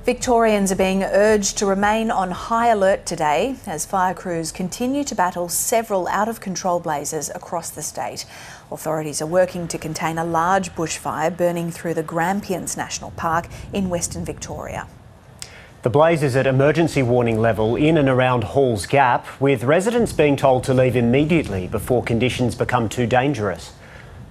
Victorians are being urged to remain on high alert today as fire crews continue to battle several out-of-control blazes across the state. Authorities are working to contain a large bushfire burning through the Grampians National Park in Western Victoria. The blaze is at emergency warning level in and around Halls Gap, with residents being told to leave immediately before conditions become too dangerous.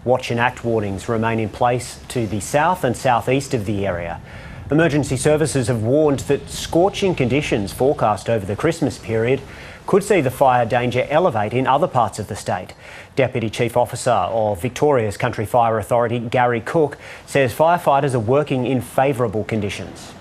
Watch and act warnings remain in place to the south and southeast of the area. Emergency services have warned that scorching conditions forecast over the Christmas period could see the fire danger elevate in other parts of the state. Deputy Chief Officer of Victoria's Country Fire Authority, Gary Cook, says firefighters are working in favourable conditions.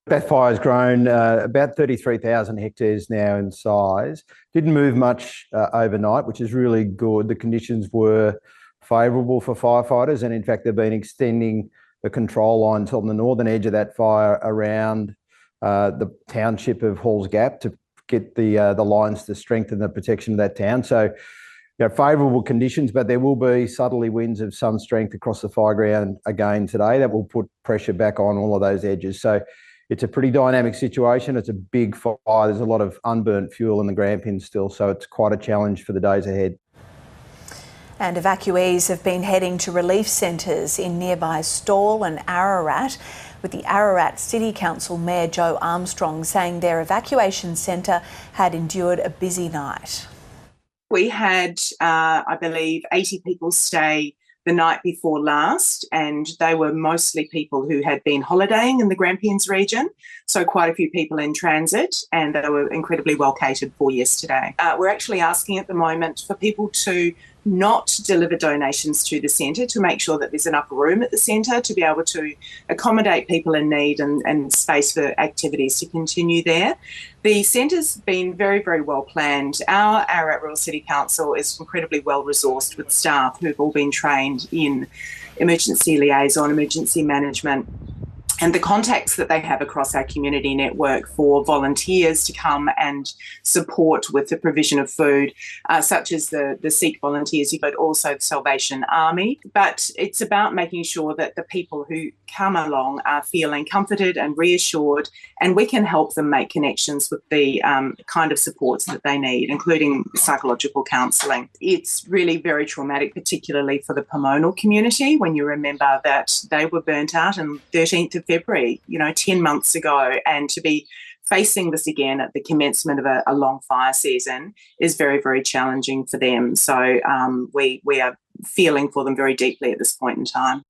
That fire's grown about 33,000 hectares now in size. Didn't move much overnight, which is really good. The conditions were favourable for firefighters, and in fact they've been extending the control lines on the northern edge of that fire around the township of Halls Gap to get the lines to strengthen the protection of that town. So, favourable conditions, but there will be southerly winds of some strength across the fire ground again today that will put pressure back on all of those edges. So it's a pretty dynamic situation. It's a big fire. There's a lot of unburnt fuel in the Grampians still, so it's quite a challenge for the days ahead. And evacuees have been heading to relief centres in nearby Stawell and Ararat, with the Ararat City Council Mayor Jo Armstrong saying their evacuation centre had endured a busy night. We had, I believe, 80 people stay the night before last, and they were mostly people who had been holidaying in the Grampians region, so quite a few people in transit, and they were incredibly well catered for yesterday. We're actually asking at the moment for people to not deliver donations to the centre, to make sure that there's enough room at the centre to be able to accommodate people in need and space for activities to continue there. The centre's been very, very well planned. Our Ararat Rural City Council is incredibly well resourced with staff who've all been trained in emergency liaison, emergency management, and the contacts that they have across our community network for volunteers to come and support with the provision of food, such as the Sikh volunteers, but also the Salvation Army. But it's about making sure that the people who come along are feeling comforted and reassured, and we can help them make connections with the kind of supports that they need, including psychological counselling. It's really very traumatic, particularly for the Pomonal community, when you remember that they were burnt out on 13th of February, 10 months ago, and to be facing this again at the commencement of a long fire season is very, very challenging for them. So we are feeling for them very deeply at this point in time.